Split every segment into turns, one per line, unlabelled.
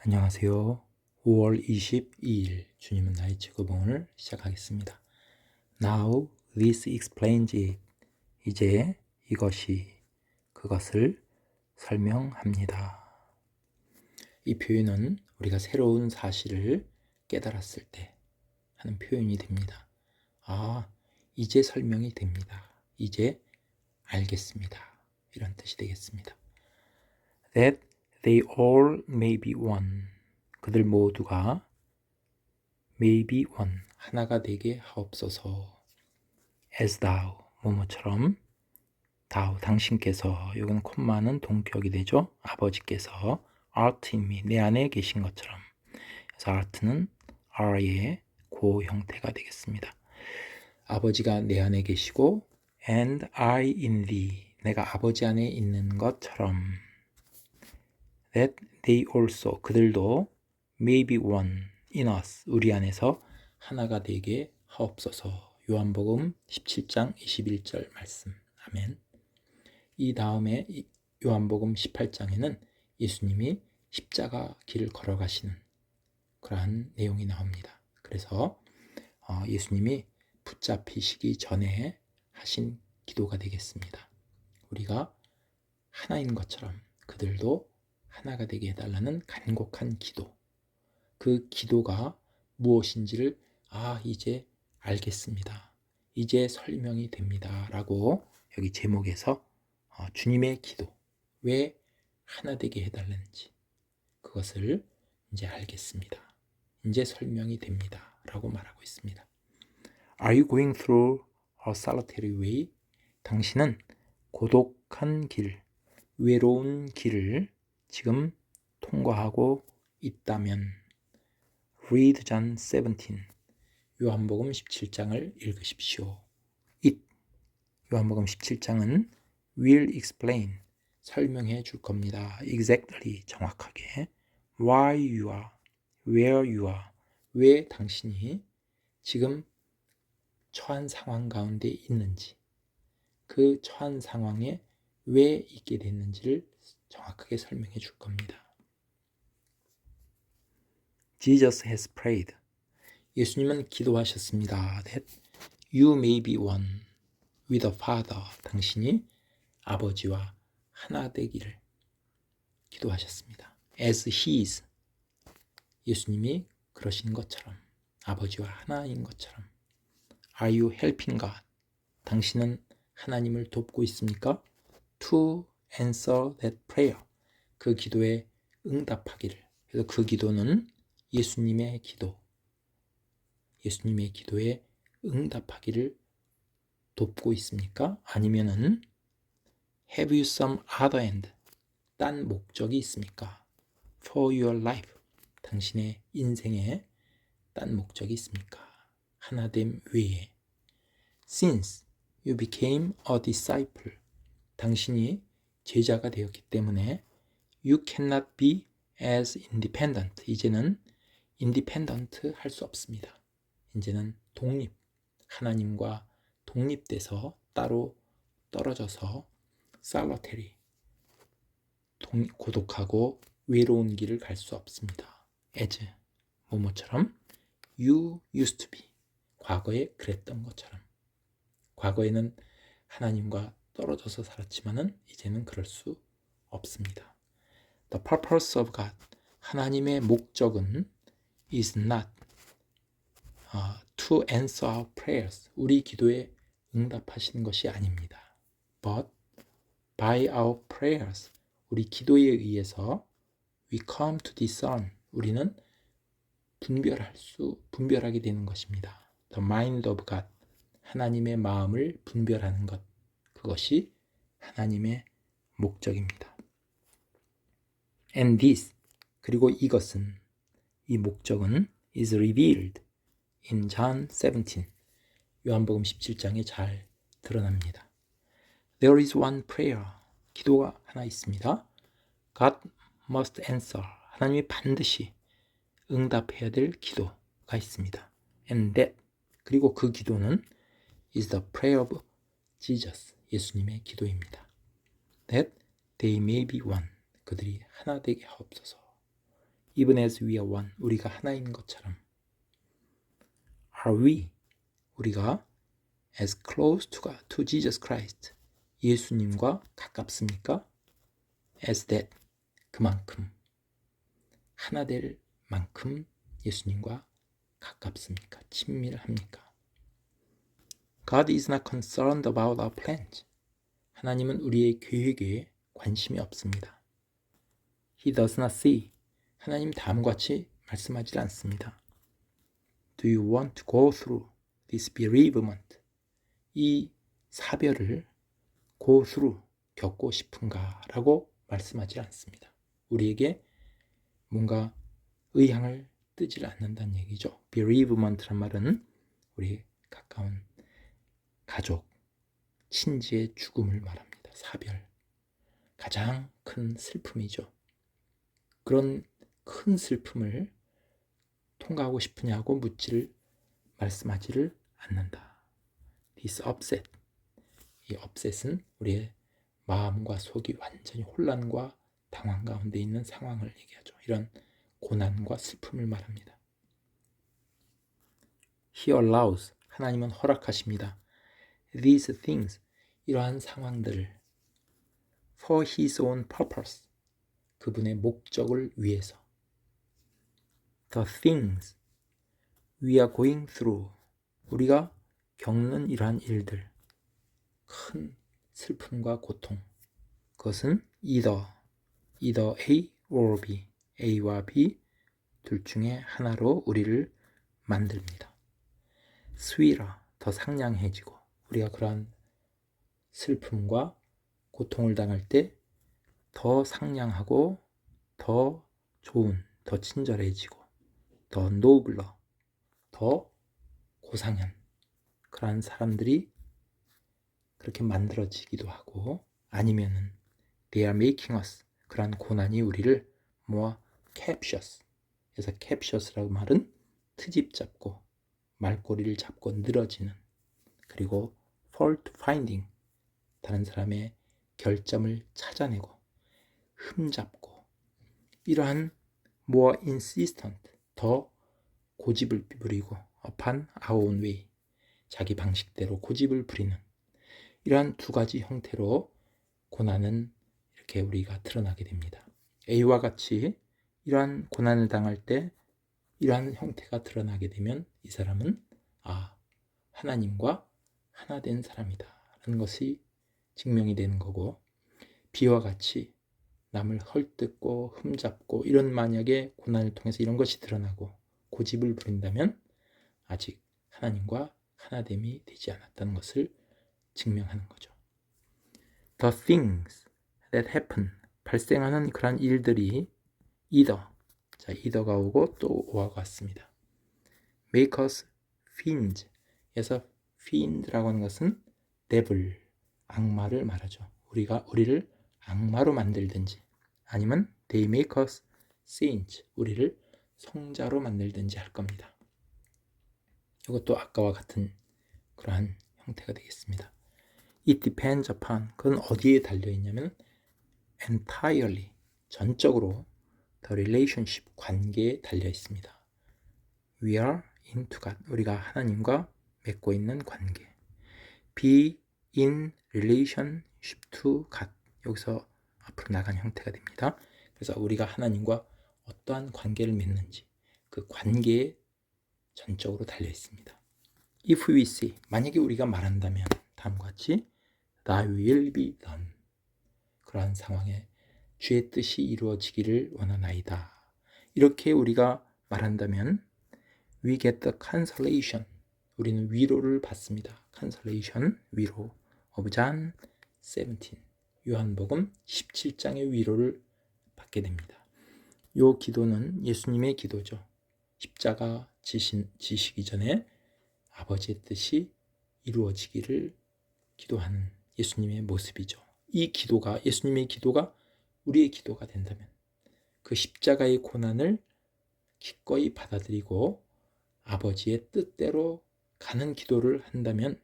안녕하세요. 5월 22일 주님은 나의 직업응을 시작하겠습니다. Now this explains it. 이제 이것이 그것을 설명합니다. 이 표현은 우리가 새로운 사실을 깨달았을 때 하는 표현이 됩니다. 이제 설명이 됩니다. 이제 알겠습니다. 이런 뜻이 되겠습니다. That they all may be one. 그들 모두가 may be one. 하나가 되게 하옵소서. As thou. 뭐뭐처럼. thou. 당신께서. 여기는 콤마는 동격이 되죠. 아버지께서 art in me. 내 안에 계신 것처럼. 그래서 art는 are의 고 형태가 되겠습니다. 아버지가 내 안에 계시고 and I in thee. 내가 아버지 안에 있는 것처럼. That they also, 그들도 may be one in us, 우리 안에서 하나가 되게 하옵소서. 요한복음 17장 21절 말씀. 아멘. 이 다음에 요한복음 18장에는 예수님이 십자가 길을 걸어가시는 그러한 내용이 나옵니다. 그래서 예수님이 붙잡히시기 전에 하신 기도가 되겠습니다. 우리가 하나인 것처럼 그들도 하나가 되게 해달라는 간곡한 기도. 그 기도가 무엇인지를 이제 알겠습니다. 이제 설명이 됩니다. 라고 여기 제목에서 주님의 기도, 왜 하나 되게 해달라는지 그것을 이제 알겠습니다. 이제 설명이 됩니다. 라고 말하고 있습니다. Are you going through a solitary way? 당신은 고독한 길, 외로운 길을 지금 통과하고 있다면 Read John 17. 요한복음 17장을 읽으십시오. It. 요한복음 17장은 will explain. 설명해 줄 겁니다. Exactly. 정확하게. Why you are. Where you are. 왜 당신이 지금 처한 상황 가운데 있는지, 그 처한 상황에 왜 있게 됐는지를 정확하게 설명해 줄 겁니다. Jesus has prayed. 예수님은 기도하셨습니다. That you may be one with the Father. 당신이 아버지와 하나 되기를 기도하셨습니다. As he is. 예수님이 그러신 것처럼, 아버지와 하나인 것처럼. Are you helping God? 당신은 하나님을 돕고 있습니까? To answer that prayer. 그 기도에 응답하기를. 그래서 그 기도는 예수님의 기도, 예수님의 기도에 응답하기를 돕고 있습니까? 아니면은 Have you some other end? 딴 목적이 있습니까? For your life. 당신의 인생에 딴 목적이 있습니까? 하나됨 외에. Since you became a disciple. 당신이 제자가 되었기 때문에 You cannot be as independent. 이제는 independent 할 수 없습니다. 이제는 독립, 하나님과 독립돼서 따로 떨어져서 solitary, 고독하고 외로운 길을 갈 수 없습니다. as, 뭐뭐처럼 you used to be, 과거에 그랬던 것처럼. 과거에는 하나님과 떨어져서 살았지만은 이제는 그럴 수 없습니다. The purpose of God, 하나님의 목적은 is not to answer our prayers. 우리 기도에 응답하시는 것이 아닙니다. But by our prayers. 우리 기도에 의해서 we come to discern. 우리는 분별하게 되는 것입니다. The mind of God. 하나님의 마음을 분별하는 것. 그것이 하나님의 목적입니다. And this. 그리고 이것은, 이 목적은 is revealed in John 17. 요한복음 17장에 잘 드러납니다. There is one prayer. 기도가 하나 있습니다. God must answer. 하나님이 반드시 응답해야 될 기도가 있습니다. And that. 그리고 그 기도는 is the prayer of Jesus. 예수님의 기도입니다. That they may be one. 그들이 하나 되게 하옵소서. even as we are one. 우리가 하나인 것처럼. Are we? 우리가 as close to Jesus Christ. 예수님과 가깝습니까? As that. 그만큼. 하나 될 만큼 예수님과 가깝습니까? 친밀합니까? God is not concerned about our plans. 하나님은 우리의 계획에 관심이 없습니다. He does not see. 하나님 다음과 같이 말씀하지 않습니다. Do you want to go through this bereavement? 이 사별을 go through, 겪고 싶은가? 라고 말씀하지 않습니다. 우리에게 뭔가 의향을 뜨지 않는다는 얘기죠. bereavement란 말은 우리 가까운 가족, 친지의 죽음을 말합니다. 사별. 가장 큰 슬픔이죠. 그런 큰 슬픔을 통과하고 싶으냐고 말씀하지를 않는다. This upset. 이 upset은 우리의 마음과 속이 완전히 혼란과 당황 가운데 있는 상황을 얘기하죠. 이런 고난과 슬픔을 말합니다. He allows. 하나님은 허락하십니다. These things. 이러한 상황들을 for his own purpose. 그분의 목적을 위해서. The things we are going through. 우리가 겪는 이러한 일들. 큰 슬픔과 고통. 그것은 either A or B. A와 B 둘 중에 하나로 우리를 만듭니다. sweeter. 더 상냥해지고. 우리가 그러한 슬픔과 고통을 당할 때 더 상냥하고 더 좋은, 더 친절해지고 더 nobler, 더 고상한 그러한 사람들이 그렇게 만들어지기도 하고 아니면은 they are making us 그러한 고난이 우리를 more captious 그래서 captious라고 말은 트집 잡고 말꼬리를 잡고 늘어지는 그리고 fault finding 다른 사람의 결점을 찾아내고 흠잡고 이러한 more insistent 더 고집을 부리고 upon our own way 자기 방식대로 고집을 부리는 이러한 두 가지 형태로 고난은 이렇게 우리가 드러나게 됩니다. A와 같이 이러한 고난을 당할 때 이러한 형태가 드러나게 되면 이 사람은 하나님과 하나 된 사람이다 라는 것이 증명이 되는 거고 B와 같이 남을 헐뜯고 흠잡고 이런 만약에 고난을 통해서 이런 것이 드러나고 고집을 부린다면 아직 하나님과 하나됨이 되지 않았다는 것을 증명하는 거죠. The things that happen 발생하는 그런 일들이 either가 오고 또 오와 같습니다. make us fiends 에서 fiend라고 하는 것은 devil, 악마를 말하죠. 우리를 악마로 만들든지 아니면 they make us saints 우리를 성자로 만들든지 할 겁니다. 이것도 아까와 같은 그러한 형태가 되겠습니다. It depends upon 그건 어디에 달려있냐면 entirely 전적으로 the relationship 관계에 달려있습니다. We are into God 우리가 하나님과 맺고 있는 관계 be in relationship to God 여기서 앞으로 나간 형태가 됩니다. 그래서 우리가 하나님과 어떠한 관계를 맺는지 그 관계에 전적으로 달려 있습니다. If we say 만약에 우리가 말한다면 다음과 같이 Thy will be done 그러한 상황에 주의 뜻이 이루어지기를 원하나이다. 이렇게 우리가 말한다면 We get the consolation 우리는 위로를 받습니다. consolation 위로 of John 17 요한복음 17장의 위로를 받게 됩니다. 이 기도는 예수님의 기도죠. 십자가 지시기 전에 아버지의 뜻이 이루어지기를 기도하는 예수님의 모습이죠. 이 기도가 예수님의 기도가 우리의 기도가 된다면 그 십자가의 고난을 기꺼이 받아들이고 아버지의 뜻대로 가는 기도를 한다면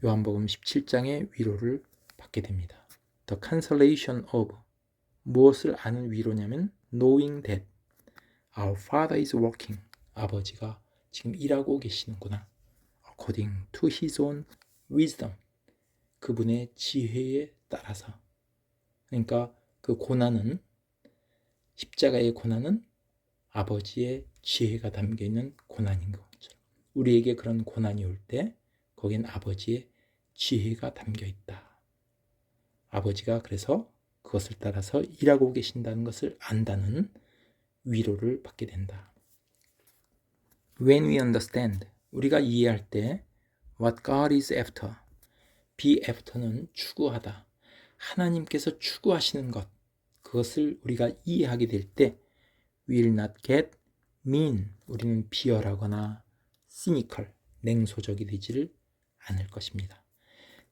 요한복음 17장의 위로를 받게 됩니다. The consolation of 무엇을 아는 위로냐면 knowing that Our father is working. 아버지가 지금 일하고 계시는구나. According to his own wisdom. 그분의 지혜에 따라서. 그러니까 그 고난은, 십자가의 고난은 아버지의 지혜가 담겨있는 고난인 것처럼 우리에게 그런 고난이 올 때 거긴 아버지의 지혜가 담겨있다. 아버지가 그래서 그것을 따라서 일하고 계신다는 것을 안다는 위로를 받게 된다. When we understand, 우리가 이해할 때 what God is after, be after는 추구하다. 하나님께서 추구하시는 것, 그것을 우리가 이해하게 될 때 will not get mean, 우리는 비열하거나 cynical, 냉소적이 되지를 않을 것입니다.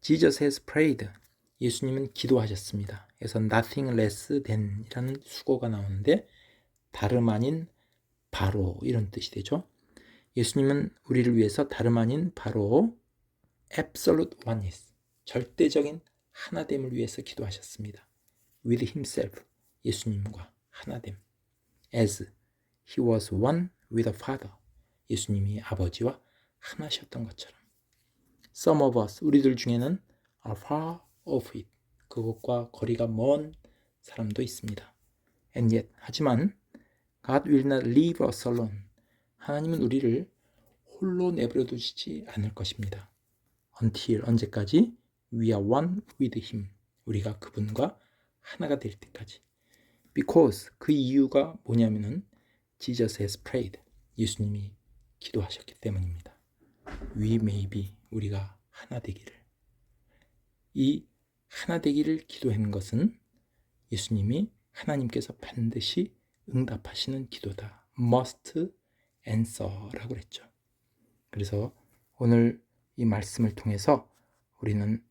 Jesus has prayed, 예수님은 기도하셨습니다. 그래서 nothing less than 이라는 수고가 나오는데 다름 아닌 바로 이런 뜻이 되죠. 예수님은 우리를 위해서 다름 아닌 바로 absolute oneness, 절대적인 하나됨을 위해서 기도하셨습니다. with himself, 예수님과 하나됨. as he was one with the Father, 예수님이 아버지와 하나셨던 것처럼. Some of us, 우리들 중에는 are far off it, 그것과 거리가 먼 사람도 있습니다. And yet, 하지만 God will not leave us alone, 하나님은 우리를 홀로 내버려 두시지 않을 것입니다. Until, 언제까지? We are one with him, 우리가 그분과 하나가 될 때까지. Because, 그 이유가 뭐냐면은 Jesus has prayed, 예수님이 기도하셨기 때문입니다. We may be, 우리가 하나 되기를. 이 하나 되기를 기도하는 것은 예수님이 하나님께서 반드시 응답하시는 기도다. must answer라고 그랬죠. 그래서 오늘 이 말씀을 통해서 우리는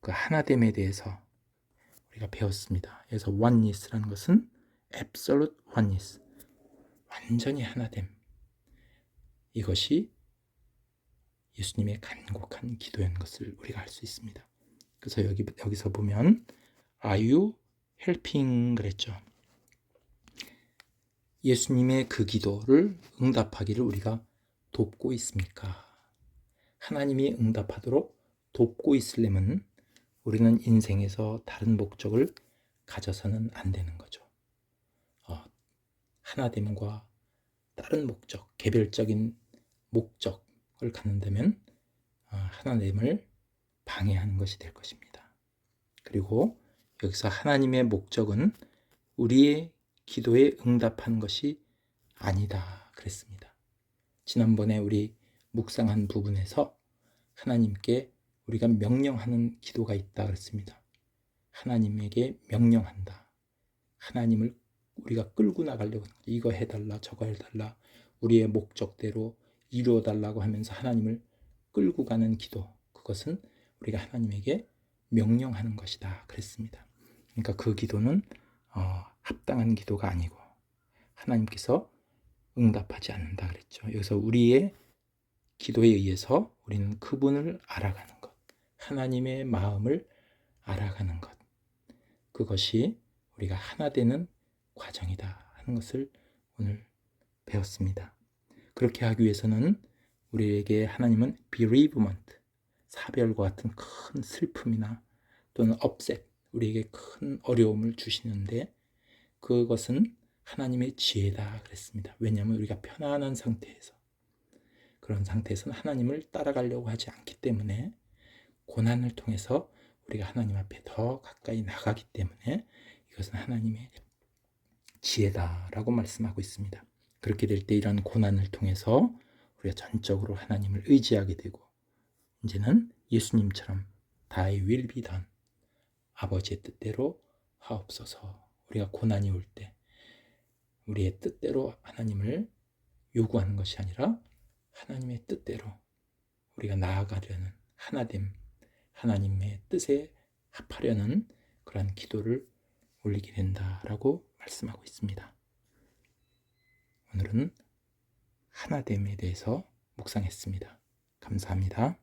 그 하나됨에 대해서 우리가 배웠습니다. 그래서 oneness라는 것은 absolute oneness, 완전히 하나됨. 이것이 예수님의 간곡한 기도인 것을 우리가 알 수 있습니다. 그래서 여기서 보면 Are you helping? 그랬죠. 예수님의 그 기도를 응답하기를 우리가 돕고 있습니까? 하나님이 응답하도록 돕고 있으려면 우리는 인생에서 다른 목적을 가져서는 안 되는 거죠. 하나됨과 다른 목적, 개별적인 목적을 갖는다면 하나됨을 방해하는 것이 될 것입니다. 그리고 여기서 하나님의 목적은 우리의 기도에 응답하는 것이 아니다 그랬습니다. 지난번에 우리 묵상한 부분에서 하나님께 우리가 명령하는 기도가 있다 그랬습니다. 하나님에게 명령한다. 하나님을 우리가 끌고 나가려고 하는 거죠. 이거 해달라, 저거 해달라, 우리의 목적대로 이루어달라고 하면서 하나님을 끌고 가는 기도, 그것은 우리가 하나님에게 명령하는 것이다 그랬습니다. 그러니까 그 기도는 합당한 기도가 아니고 하나님께서 응답하지 않는다 그랬죠. 여기서 우리의 기도에 의해서 우리는 그분을 알아가는 것, 하나님의 마음을 알아가는 것, 그것이 우리가 하나 되는 과정이다 하는 것을 오늘 배웠습니다. 그렇게 하기 위해서는 우리에게 하나님은 bereavement, 사별과 같은 큰 슬픔이나 또는 upset, 우리에게 큰 어려움을 주시는데 그것은 하나님의 지혜다 그랬습니다. 왜냐하면 우리가 편안한 상태에서, 그런 상태에서는 하나님을 따라가려고 하지 않기 때문에, 고난을 통해서 우리가 하나님 앞에 더 가까이 나가기 때문에 이것은 하나님의 지혜다라고 말씀하고 있습니다. 그렇게 될 때 이런 고난을 통해서 우리가 전적으로 하나님을 의지하게 되고, 이제는 예수님처럼 Thy will be done, 아버지의 뜻대로 하옵소서. 우리가 고난이 올 때 우리의 뜻대로 하나님을 요구하는 것이 아니라 하나님의 뜻대로 우리가 나아가려는 하나됨, 하나님의 뜻에 합하려는 그러한 기도를 올리게 된다라고 말씀하고 있습니다. 오늘은 하나됨에 대해서 묵상했습니다. 감사합니다.